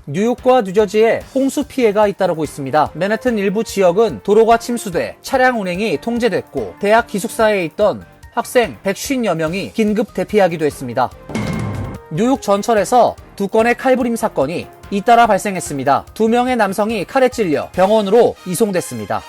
뉴욕과 뉴저지에 홍수 피해가 잇따르고 있습니다. 맨해튼 일부 지역은 도로가 침수돼 차량 운행이 통제됐고 대학 기숙사에 있던 학생 150여 명이 긴급 대피하기도 했습니다. 뉴욕 전철에서 2건의 칼부림 사건이 잇따라 발생했습니다. 2명의 남성이 칼에 찔려 병원으로 이송됐습니다.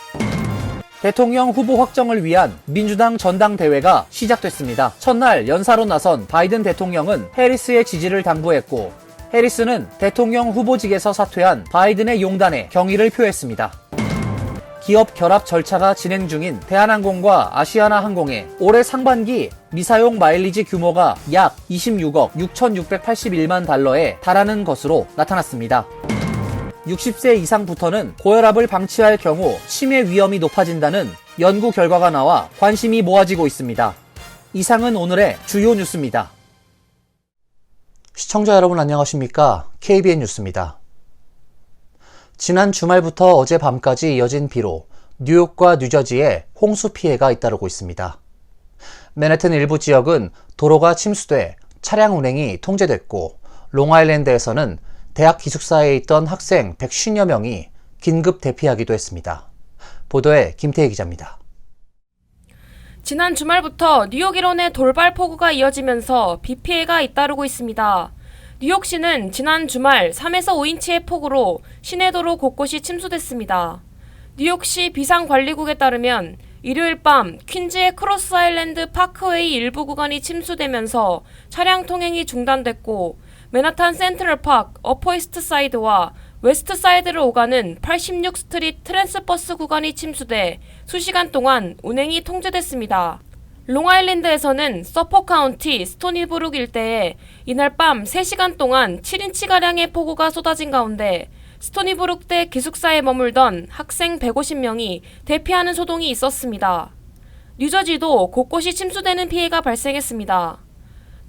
대통령 후보 확정을 위한 민주당 전당대회가 시작됐습니다. 첫날 연사로 나선 바이든 대통령은 해리스의 지지를 당부했고 해리스는 대통령 후보직에서 사퇴한 바이든의 용단에 경의를 표했습니다. 기업 결합 절차가 진행 중인 대한항공과 아시아나항공의 올해 상반기 미사용 마일리지 규모가 약 26억 6,681만 달러에 달하는 것으로 나타났습니다. 60세 이상부터는 고혈압을 방치할 경우 치매 위험이 높아진다는 연구 결과가 나와 관심이 모아지고 있습니다. 이상은 오늘의 주요 뉴스입니다. 시청자 여러분 안녕하십니까? KBN 뉴스입니다. 지난 주말부터 어젯밤까지 이어진 비로 뉴욕과 뉴저지에 홍수 피해가 잇따르고 있습니다. 맨해튼 일부 지역은 도로가 침수돼 차량 운행이 통제됐고 롱아일랜드에서는 대학 기숙사에 있던 학생 150여 명이 긴급 대피하기도 했습니다. 보도에 김태희 기자입니다. 지난 주말부터 뉴욕 일원의 돌발 폭우가 이어지면서 비 피해가 잇따르고 있습니다. 뉴욕시는 지난 주말 3에서 5인치의 폭우로 시내도로 곳곳이 침수됐습니다. 뉴욕시 비상관리국에 따르면 일요일 밤 퀸즈의 크로스 아일랜드 파크웨이 일부 구간이 침수되면서 차량 통행이 중단됐고 맨하탄 센트럴파크 어퍼 이스트 사이드와 웨스트 사이드를 오가는 86 스트리트 트랜스버스 구간이 침수돼 수시간 동안 운행이 통제됐습니다. 롱아일랜드에서는 서포 카운티 스토니브룩 일대에 이날 밤 3시간 동안 7인치가량의 폭우가 쏟아진 가운데 스토니브룩대 기숙사에 머물던 학생 150명이 대피하는 소동이 있었습니다. 뉴저지도 곳곳이 침수되는 피해가 발생했습니다.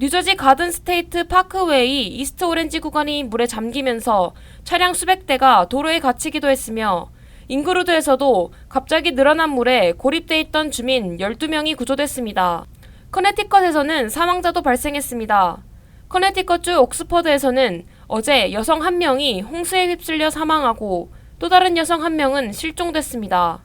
뉴저지 가든 스테이트 파크웨이 이스트 오렌지 구간이 물에 잠기면서 차량 수백 대가 도로에 갇히기도 했으며 잉그루드에서도 갑자기 늘어난 물에 고립돼 있던 주민 12명이 구조됐습니다. 커네티컷에서는 사망자도 발생했습니다. 커네티컷주 옥스퍼드에서는 어제 여성 1명이 홍수에 휩쓸려 사망하고 또 다른 여성 1명은 실종됐습니다.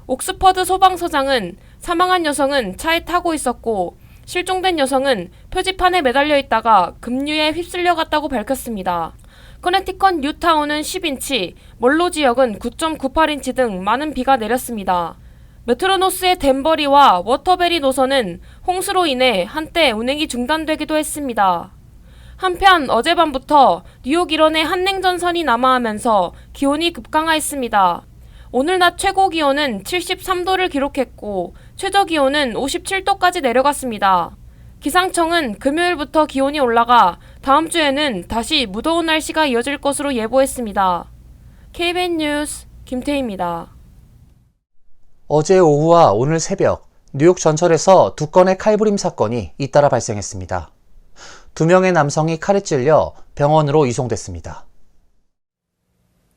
옥스퍼드 소방서장은 사망한 여성은 차에 타고 있었고 실종된 여성은 표지판에 매달려 있다가 급류에 휩쓸려 갔다고 밝혔습니다. 커네티컷 뉴타운은 10인치, 멀로 지역은 9.98인치 등 많은 비가 내렸습니다. 메트로노스의 덴버리와 워터베리 노선은 홍수로 인해 한때 운행이 중단되기도 했습니다. 한편 어젯밤부터 뉴욕 일원의 한냉전선이 남하하면서 기온이 급강하했습니다. 오늘 낮 최고 기온은 73도를 기록했고 최저 기온은 57도까지 내려갔습니다. 기상청은 금요일부터 기온이 올라가 다음 주에는 다시 무더운 날씨가 이어질 것으로 예보했습니다. KBN 뉴스 김태희입니다. 어제 오후와 오늘 새벽 뉴욕 전철에서 2건의 칼부림 사건이 잇따라 발생했습니다. 2명의 남성이 칼에 찔려 병원으로 이송됐습니다.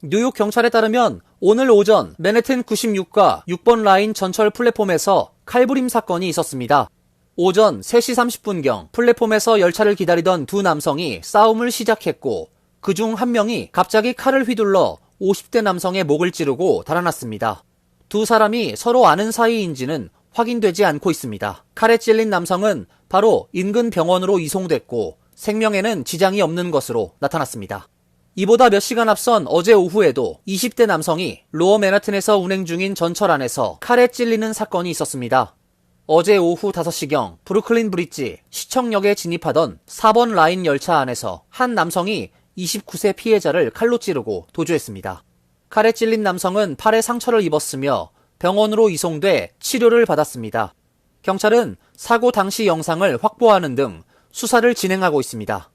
뉴욕 경찰에 따르면 오늘 오전 맨해튼 96과 6번 라인 전철 플랫폼에서 칼부림 사건이 있었습니다. 오전 3시 30분경 플랫폼에서 열차를 기다리던 2 남성이 싸움을 시작했고 그중 1명이 갑자기 칼을 휘둘러 50대 남성의 목을 찌르고 달아났습니다. 2 사람이 서로 아는 사이인지는 확인되지 않고 있습니다. 칼에 찔린 남성은 바로 인근 병원으로 이송됐고 생명에는 지장이 없는 것으로 나타났습니다. 이보다 몇 시간 앞선 어제 오후에도 20대 남성이 로어 맨하튼에서 운행 중인 전철 안에서 칼에 찔리는 사건이 있었습니다. 어제 오후 5시경 브루클린 브릿지 시청역에 진입하던 4번 라인 열차 안에서 한 남성이 29세 피해자를 칼로 찌르고 도주했습니다. 칼에 찔린 남성은 팔에 상처를 입었으며 병원으로 이송돼 치료를 받았습니다. 경찰은 사고 당시 영상을 확보하는 등 수사를 진행하고 있습니다.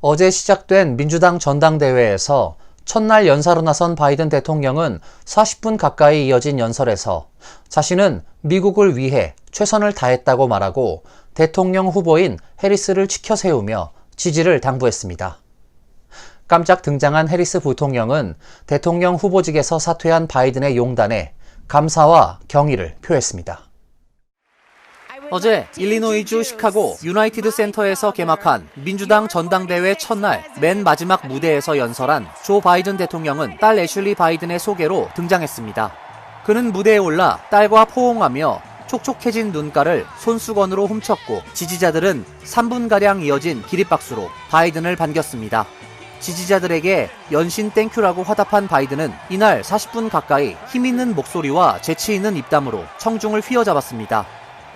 어제 시작된 민주당 전당대회에서 첫날 연사로 나선 바이든 대통령은 40분 가까이 이어진 연설에서 자신은 미국을 위해 최선을 다했다고 말하고 대통령 후보인 해리스를 치켜 세우며 지지를 당부했습니다. 깜짝 등장한 해리스 부통령은 대통령 후보직에서 사퇴한 바이든의 용단에 감사와 경의를 표했습니다. 어제 일리노이주 시카고 유나이티드 센터에서 개막한 민주당 전당대회 첫날 맨 마지막 무대에서 연설한 조 바이든 대통령은 딸 애슐리 바이든의 소개로 등장했습니다. 그는 무대에 올라 딸과 포옹하며 촉촉해진 눈가를 손수건으로 훔쳤고 지지자들은 3분가량 이어진 기립박수로 바이든을 반겼습니다. 지지자들에게 연신 땡큐라고 화답한 바이든은 이날 40분 가까이 힘있는 목소리와 재치있는 입담으로 청중을 휘어잡았습니다.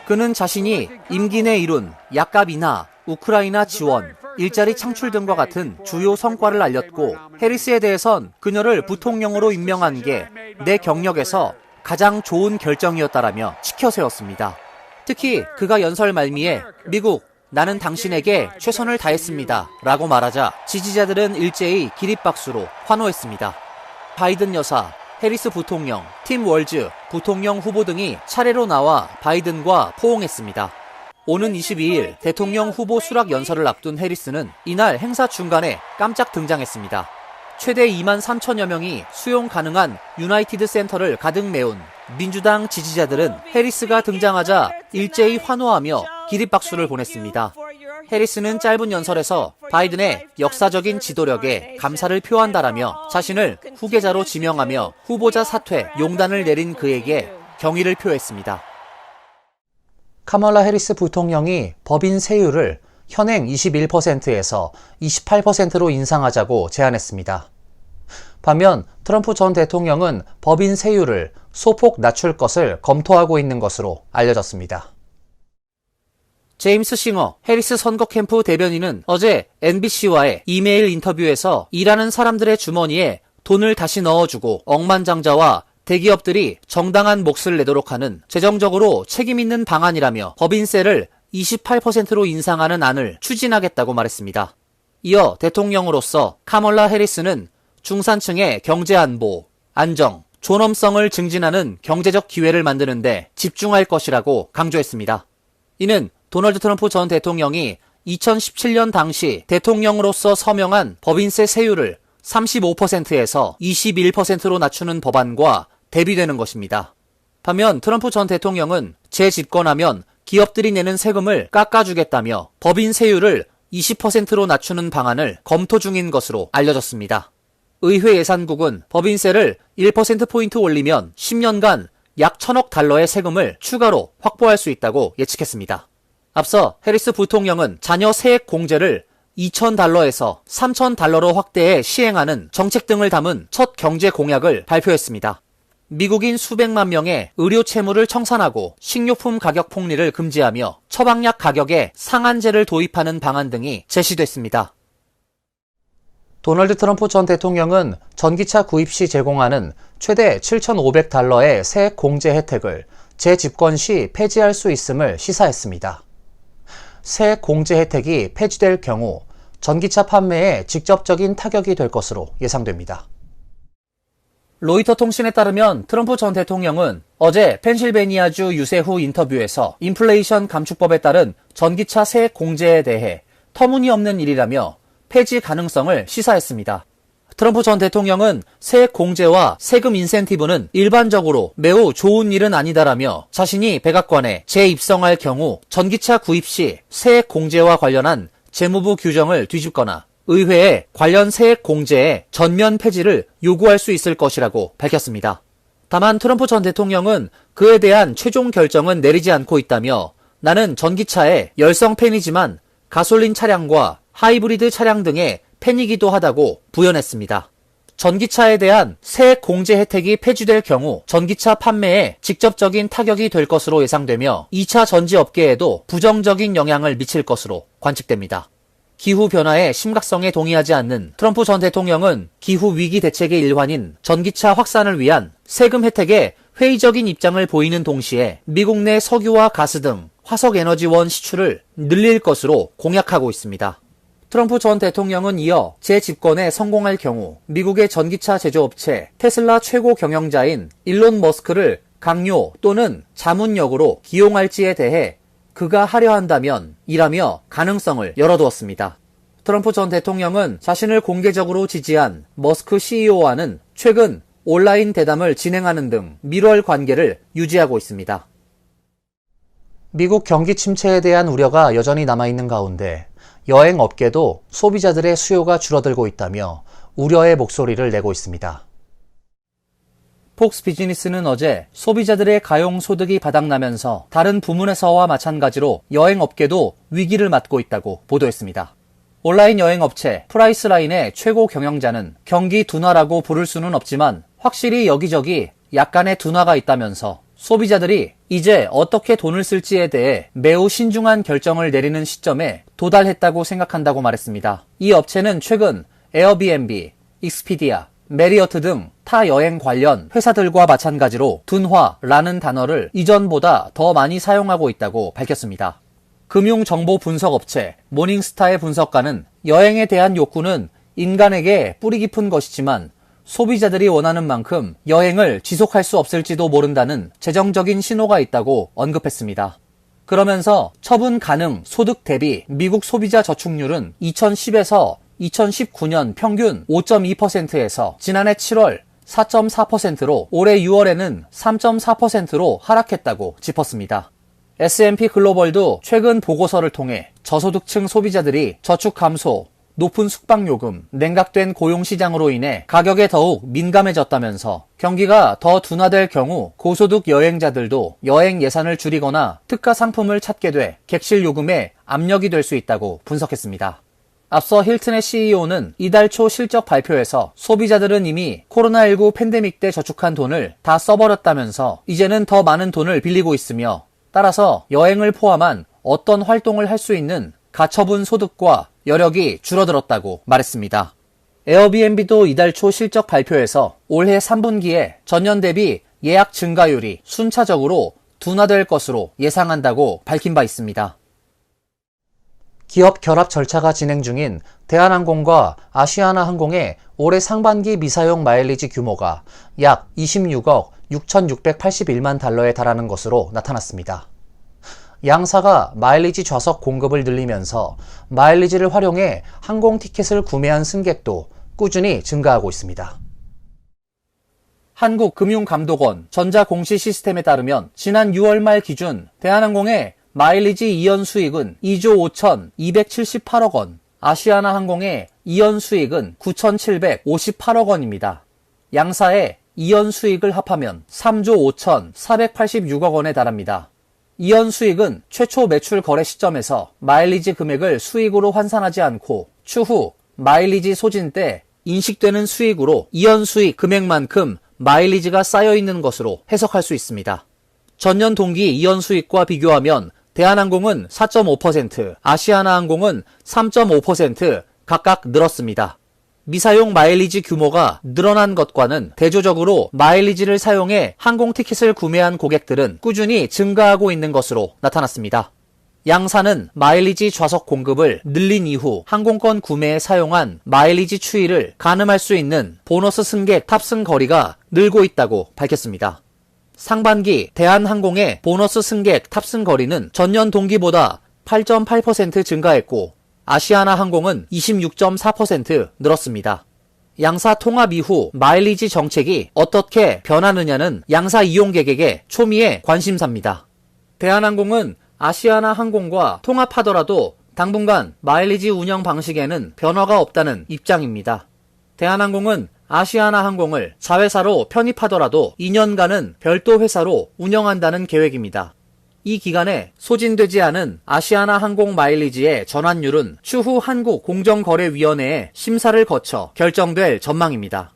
그는 자신이 임기 내 이룬 약값 인하, 우크라이나 지원, 일자리 창출 등과 같은 주요 성과를 알렸고 해리스에 대해선 그녀를 부통령으로 임명한 게 내 경력에서 가장 좋은 결정이었다라며 치켜세웠습니다. 특히 그가 연설 말미에 미국, 나는 당신에게 최선을 다했습니다 라고 말하자 지지자들은 일제히 기립박수로 환호했습니다. 바이든 여사, 해리스 부통령, 팀 월즈 부통령 후보 등이 차례로 나와 바이든과 포옹했습니다. 오는 22일 대통령 후보 수락 연설을 앞둔 해리스는 이날 행사 중간에 깜짝 등장했습니다. 최대 2만 3천여 명이 수용 가능한 유나이티드 센터를 가득 메운 민주당 지지자들은 해리스가 등장하자 일제히 환호하며 기립박수를 보냈습니다. 해리스는 짧은 연설에서 바이든의 역사적인 지도력에 감사를 표한다라며 자신을 후계자로 지명하며 후보자 사퇴 용단을 내린 그에게 경의를 표했습니다. 카멀라 해리스 부통령이 법인 세율을 현행 21%에서 28%로 인상하자고 제안했습니다. 반면 트럼프 전 대통령은 법인 세율을 소폭 낮출 것을 검토하고 있는 것으로 알려졌습니다. 제임스 싱어 해리스 선거 캠프 대변인은 어제 NBC와의 이메일 인터뷰에서 일하는 사람들의 주머니에 돈을 다시 넣어주고 억만장자와 대기업들이 정당한 몫을 내도록 하는 재정적으로 책임있는 방안이라며 법인세를 28%로 인상하는 안을 추진하겠다고 말했습니다. 이어 대통령으로서 카멀라 해리스는 중산층의 경제 안보, 안정, 존엄성을 증진하는 경제적 기회를 만드는 데 집중할 것이라고 강조했습니다. 이는 도널드 트럼프 전 대통령이 2017년 당시 대통령으로서 서명한 법인세 세율을 35%에서 21%로 낮추는 법안과 대비되는 것입니다. 반면 트럼프 전 대통령은 재집권하면 기업들이 내는 세금을 깎아주겠다며 법인 세율을 20%로 낮추는 방안을 검토 중인 것으로 알려졌습니다. 의회 예산국은 법인세를 1%포인트 올리면 10년간 약 1,000억 달러의 세금을 추가로 확보할 수 있다고 예측했습니다. 앞서 해리스 부통령은 자녀 세액 공제를 2,000달러에서 3,000달러로 확대해 시행하는 정책 등을 담은 첫 경제 공약을 발표했습니다. 미국인 수백만 명의 의료 채무를 청산하고 식료품 가격 폭리를 금지하며 처방약 가격에 상한제를 도입하는 방안 등이 제시됐습니다. 도널드 트럼프 전 대통령은 전기차 구입 시 제공하는 최대 7,500달러의 세액 공제 혜택을 재집권 시 폐지할 수 있음을 시사했습니다. 세액 공제 혜택이 폐지될 경우 전기차 판매에 직접적인 타격이 될 것으로 예상됩니다. 로이터 통신에 따르면 트럼프 전 대통령은 어제 펜실베니아주 유세 후 인터뷰에서 인플레이션 감축법에 따른 전기차 세액 공제에 대해 터무니없는 일이라며 폐지 가능성을 시사했습니다. 트럼프 전 대통령은 세액 공제와 세금 인센티브는 일반적으로 매우 좋은 일은 아니다라며 자신이 백악관에 재입성할 경우 전기차 구입 시 세액 공제와 관련한 재무부 규정을 뒤집거나 의회에 관련 세액 공제의 전면 폐지를 요구할 수 있을 것이라고 밝혔습니다. 다만 트럼프 전 대통령은 그에 대한 최종 결정은 내리지 않고 있다며 나는 전기차의 열성 팬이지만 가솔린 차량과 하이브리드 차량 등의 팬이기도 하다고 부연했습니다. 전기차에 대한 세액 공제 혜택이 폐지될 경우 전기차 판매에 직접적인 타격이 될 것으로 예상되며 2차 전지 업계에도 부정적인 영향을 미칠 것으로 관측됩니다. 기후변화의 심각성에 동의하지 않는 트럼프 전 대통령은 기후위기 대책의 일환인 전기차 확산을 위한 세금 혜택에 회의적인 입장을 보이는 동시에 미국 내 석유와 가스 등 화석에너지원 시출을 늘릴 것으로 공약하고 있습니다. 트럼프 전 대통령은 이어 재집권에 성공할 경우 미국의 전기차 제조업체 테슬라 최고 경영자인 일론 머스크를 강요 또는 자문역으로 기용할지에 대해 그가 하려 한다면 이라며 가능성을 열어두었습니다. 트럼프 전 대통령은 자신을 공개적으로 지지한 머스크 CEO와는 최근 온라인 대담을 진행하는 등 밀월 관계를 유지하고 있습니다. 미국 경기 침체에 대한 우려가 여전히 남아있는 가운데 여행업계도 소비자들의 수요가 줄어들고 있다며 우려의 목소리를 내고 있습니다. 폭스 비즈니스는 어제 소비자들의 가용 소득이 바닥나면서 다른 부문에서와 마찬가지로 여행업계도 위기를 맞고 있다고 보도했습니다. 온라인 여행업체 프라이스라인의 최고 경영자는 경기 둔화라고 부를 수는 없지만 확실히 여기저기 약간의 둔화가 있다면서 소비자들이 이제 어떻게 돈을 쓸지에 대해 매우 신중한 결정을 내리는 시점에 도달했다고 생각한다고 말했습니다. 이 업체는 최근 에어비앤비, 익스피디아, 메리어트 등 타 여행 관련 회사들과 마찬가지로 둔화라는 단어를 이전보다 더 많이 사용하고 있다고 밝혔습니다. 금융정보 분석업체 모닝스타의 분석가는 여행에 대한 욕구는 인간에게 뿌리 깊은 것이지만 소비자들이 원하는 만큼 여행을 지속할 수 없을지도 모른다는 재정적인 신호가 있다고 언급했습니다. 그러면서 처분 가능 소득 대비 미국 소비자 저축률은 2010에서 2019년 평균 5.2%에서 지난해 7월 4.4%로 올해 6월에는 3.4%로 하락했다고 짚었습니다. S&P 글로벌도 최근 보고서를 통해 저소득층 소비자들이 저축 감소, 높은 숙박요금, 냉각된 고용시장으로 인해 가격에 더욱 민감해졌다면서 경기가 더 둔화될 경우 고소득 여행자들도 여행 예산을 줄이거나 특가 상품을 찾게 돼 객실 요금에 압력이 될 수 있다고 분석했습니다. 앞서 힐튼의 CEO는 이달 초 실적 발표에서 소비자들은 이미 코로나19 팬데믹 때 저축한 돈을 다 써버렸다면서 이제는 더 많은 돈을 빌리고 있으며 따라서 여행을 포함한 어떤 활동을 할 수 있는 가처분 소득과 여력이 줄어들었다고 말했습니다. 에어비앤비도 이달 초 실적 발표에서 올해 3분기에 전년 대비 예약 증가율이 순차적으로 둔화될 것으로 예상한다고 밝힌 바 있습니다. 기업 결합 절차가 진행 중인 대한항공과 아시아나항공의 올해 상반기 미사용 마일리지 규모가 약 26억 6,681만 달러에 달하는 것으로 나타났습니다. 양사가 마일리지 좌석 공급을 늘리면서 마일리지를 활용해 항공 티켓을 구매한 승객도 꾸준히 증가하고 있습니다. 한국금융감독원 전자공시시스템에 따르면 지난 6월 말 기준 대한항공의 마일리지 이연 수익은 2조 5,278억 원, 아시아나항공의 이연 수익은 9,758억 원입니다. 양사의 이연 수익을 합하면 3조 5,486억 원에 달합니다. 이연 수익은 최초 매출 거래 시점에서 마일리지 금액을 수익으로 환산하지 않고 추후 마일리지 소진 때 인식되는 수익으로 이연 수익 금액만큼 마일리지가 쌓여 있는 것으로 해석할 수 있습니다. 전년 동기 이연 수익과 비교하면 대한항공은 4.5%, 아시아나항공은 3.5% 각각 늘었습니다. 미사용 마일리지 규모가 늘어난 것과는 대조적으로 마일리지를 사용해 항공 티켓을 구매한 고객들은 꾸준히 증가하고 있는 것으로 나타났습니다. 양사는 마일리지 좌석 공급을 늘린 이후 항공권 구매에 사용한 마일리지 추이를 가늠할 수 있는 보너스 승객 탑승 거리가 늘고 있다고 밝혔습니다. 상반기 대한항공의 보너스 승객 탑승 거리는 전년 동기보다 8.8% 증가했고 아시아나항공은 26.4% 늘었습니다. 양사 통합 이후 마일리지 정책이 어떻게 변하느냐는 양사 이용객에게 초미의 관심사입니다. 대한항공은 아시아나항공과 통합하더라도 당분간 마일리지 운영 방식에는 변화가 없다는 입장입니다. 대한항공은 아시아나항공을 자회사로 편입하더라도 2년간은 별도 회사로 운영한다는 계획입니다. 이 기간에 소진되지 않은 아시아나항공 마일리지의 전환율은 추후 한국공정거래위원회의 심사를 거쳐 결정될 전망입니다.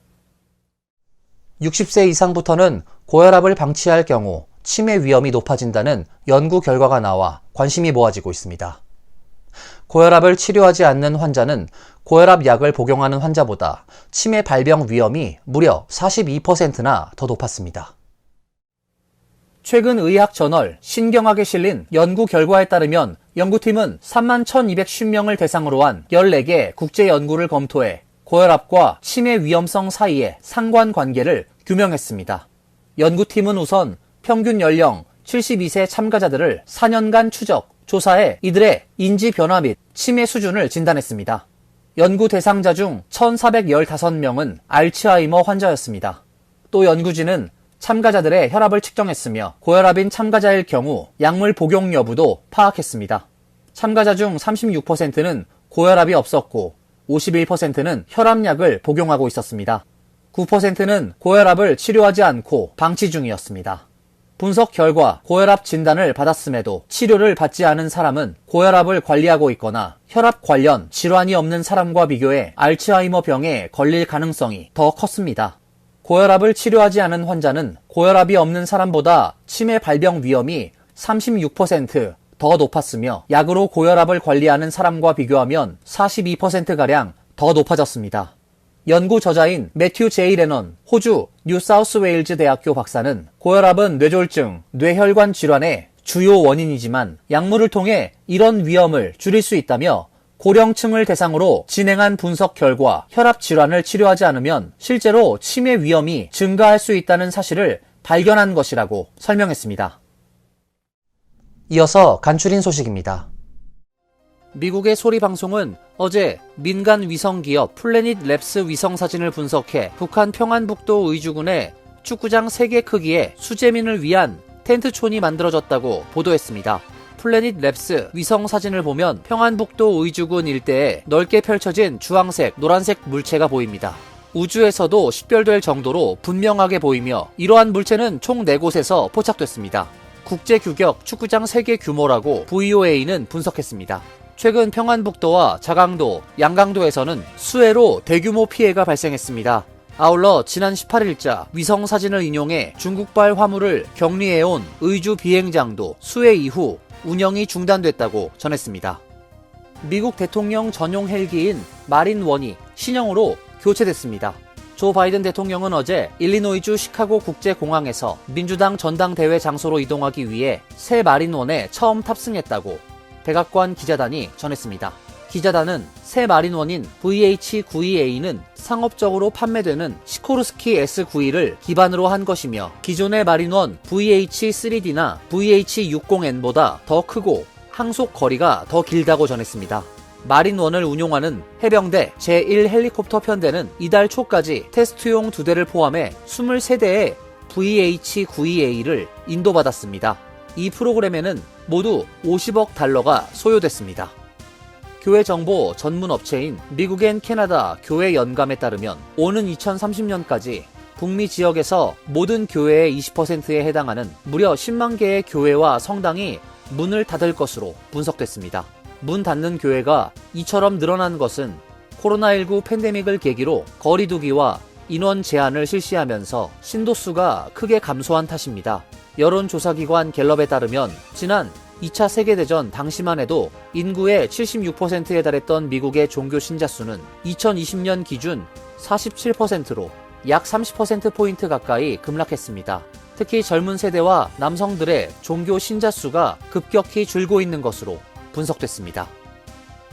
60세 이상부터는 고혈압을 방치할 경우 치매 위험이 높아진다는 연구 결과가 나와 관심이 모아지고 있습니다. 고혈압을 치료하지 않는 환자는 고혈압 약을 복용하는 환자보다 치매 발병 위험이 무려 42%나 더 높았습니다. 최근 의학저널 신경학에 실린 연구 결과에 따르면 연구팀은 31,250명을 대상으로 한 14개 국제 연구를 검토해 고혈압과 치매 위험성 사이의 상관관계를 규명했습니다. 연구팀은 우선 평균 연령 72세 참가자들을 4년간 추적, 조사해 이들의 인지 변화 및 치매 수준을 진단했습니다. 연구 대상자 중 1,415명은 알츠하이머 환자였습니다. 또 연구진은 참가자들의 혈압을 측정했으며 고혈압인 참가자일 경우 약물 복용 여부도 파악했습니다. 참가자 중 36%는 고혈압이 없었고 51%는 혈압약을 복용하고 있었습니다. 9%는 고혈압을 치료하지 않고 방치 중이었습니다. 분석 결과 고혈압 진단을 받았음에도 치료를 받지 않은 사람은 고혈압을 관리하고 있거나 혈압 관련 질환이 없는 사람과 비교해 알츠하이머 병에 걸릴 가능성이 더 컸습니다. 고혈압을 치료하지 않은 환자는 고혈압이 없는 사람보다 치매 발병 위험이 36% 더 높았으며 약으로 고혈압을 관리하는 사람과 비교하면 42%가량 더 높아졌습니다. 연구 저자인 매튜 제이 레넌 호주 뉴사우스웨일즈 대학교 박사는 고혈압은 뇌졸중, 뇌혈관 질환의 주요 원인이지만 약물을 통해 이런 위험을 줄일 수 있다며 고령층을 대상으로 진행한 분석 결과 혈압 질환을 치료하지 않으면 실제로 치매 위험이 증가할 수 있다는 사실을 발견한 것이라고 설명했습니다. 이어서 간추린 소식입니다. 미국의 소리 방송은 어제 민간 위성 기업 플래닛 랩스 위성 사진을 분석해 북한 평안북도 의주군의 축구장 3개 크기의 수재민을 위한 텐트촌이 만들어졌다고 보도했습니다. 플래닛 랩스 위성 사진을 보면 평안북도 의주군 일대에 넓게 펼쳐진 주황색, 노란색 물체가 보입니다. 우주에서도 식별될 정도로 분명하게 보이며 이러한 물체는 총 4곳에서 포착됐습니다. 국제규격 축구장 3개 규모라고 VOA는 분석했습니다. 최근 평안북도와 자강도, 양강도에서는 수해로 대규모 피해가 발생했습니다. 아울러 지난 18일자 위성 사진을 인용해 중국발 화물을 격리해온 의주 비행장도 수해 이후 운영이 중단됐다고 전했습니다. 미국 대통령 전용 헬기인 마린 원이 신형으로 교체됐습니다. 조 바이든 대통령은 어제 일리노이주 시카고 국제공항에서 민주당 전당대회 장소로 이동하기 위해 새 마린원에 처음 탑승했다고 백악관 기자단이 전했습니다. 기자단은 새 마린원인 VH-92A는 상업적으로 판매되는 시코르스키 S-91을 기반으로 한 것이며 기존의 마린원 VH-3D나 VH-60N보다 더 크고 항속 거리가 더 길다고 전했습니다. 마린원을 운용하는 해병대 제1 헬리콥터 편대는 이달 초까지 테스트용 2대를 포함해 23대의 VH-92A를 인도받았습니다. 이 프로그램에는 모두 50억 달러가 소요됐습니다. 교회 정보 전문 업체인 미국 앤 캐나다 교회 연감에 따르면 오는 2030년까지 북미 지역에서 모든 교회의 20%에 해당하는 무려 10만 개의 교회와 성당이 문을 닫을 것으로 분석됐습니다. 문 닫는 교회가 이처럼 늘어난 것은 코로나19 팬데믹을 계기로 거리두기와 인원 제한을 실시하면서 신도수가 크게 감소한 탓입니다. 여론조사기관 갤럽에 따르면 지난 2차 세계대전 당시만 해도 인구의 76%에 달했던 미국의 종교 신자 수는 2020년 기준 47%로 약 30%포인트 가까이 급락했습니다. 특히 젊은 세대와 남성들의 종교 신자 수가 급격히 줄고 있는 것으로 분석됐습니다.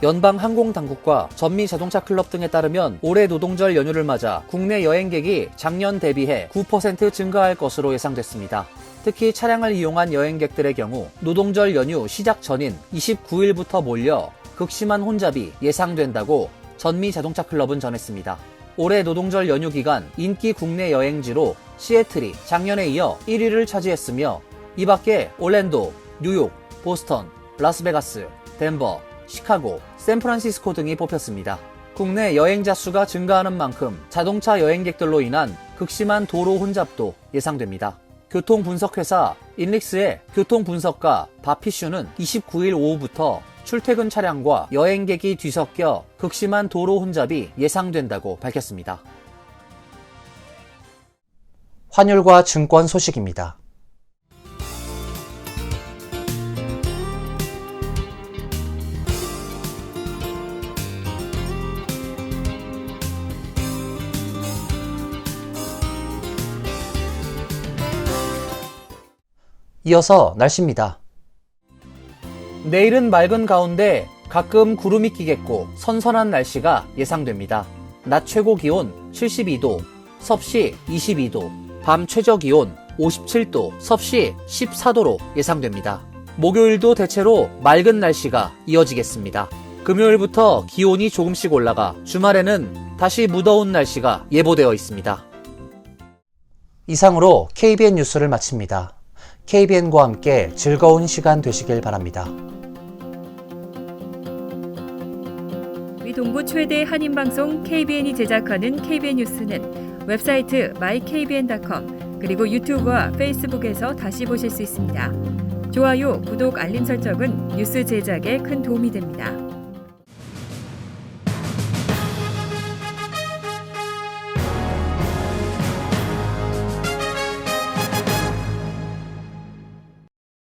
연방항공당국과 전미자동차클럽 등에 따르면 올해 노동절 연휴를 맞아 국내 여행객이 작년 대비해 9% 증가할 것으로 예상됐습니다. 특히 차량을 이용한 여행객들의 경우 노동절 연휴 시작 전인 29일부터 몰려 극심한 혼잡이 예상된다고 전미자동차클럽은 전했습니다. 올해 노동절 연휴 기간 인기 국내 여행지로 시애틀이 작년에 이어 1위를 차지했으며 이 밖에 올랜도, 뉴욕, 보스턴, 라스베가스, 덴버, 시카고, 샌프란시스코 등이 뽑혔습니다. 국내 여행자 수가 증가하는 만큼 자동차 여행객들로 인한 극심한 도로 혼잡도 예상됩니다. 교통분석회사 인릭스의 교통분석가 바피슈는 29일 오후부터 출퇴근 차량과 여행객이 뒤섞여 극심한 도로 혼잡이 예상된다고 밝혔습니다. 환율과 증권 소식입니다. 이어서 날씨입니다. 내일은 맑은 가운데 가끔 구름이 끼겠고 선선한 날씨가 예상됩니다. 낮 최고 기온 72도, 섭씨 22도, 밤 최저 기온 57도, 섭씨 14도로 예상됩니다. 목요일도 대체로 맑은 날씨가 이어지겠습니다. 금요일부터 기온이 조금씩 올라가 주말에는 다시 무더운 날씨가 예보되어 있습니다. 이상으로 KBN 뉴스를 마칩니다. KBN과 함께 즐거운 시간 되시길 바랍니다. 동부 최대 한인방송 KBN이 제작하는 KBN 뉴스는 웹사이트 mykbn.com 그리고 유튜브와 페이스북에서 다시 보실 수 있습니다. 좋아요, 구독, 알림 설정은 뉴스 제작에 큰 도움이 됩니다.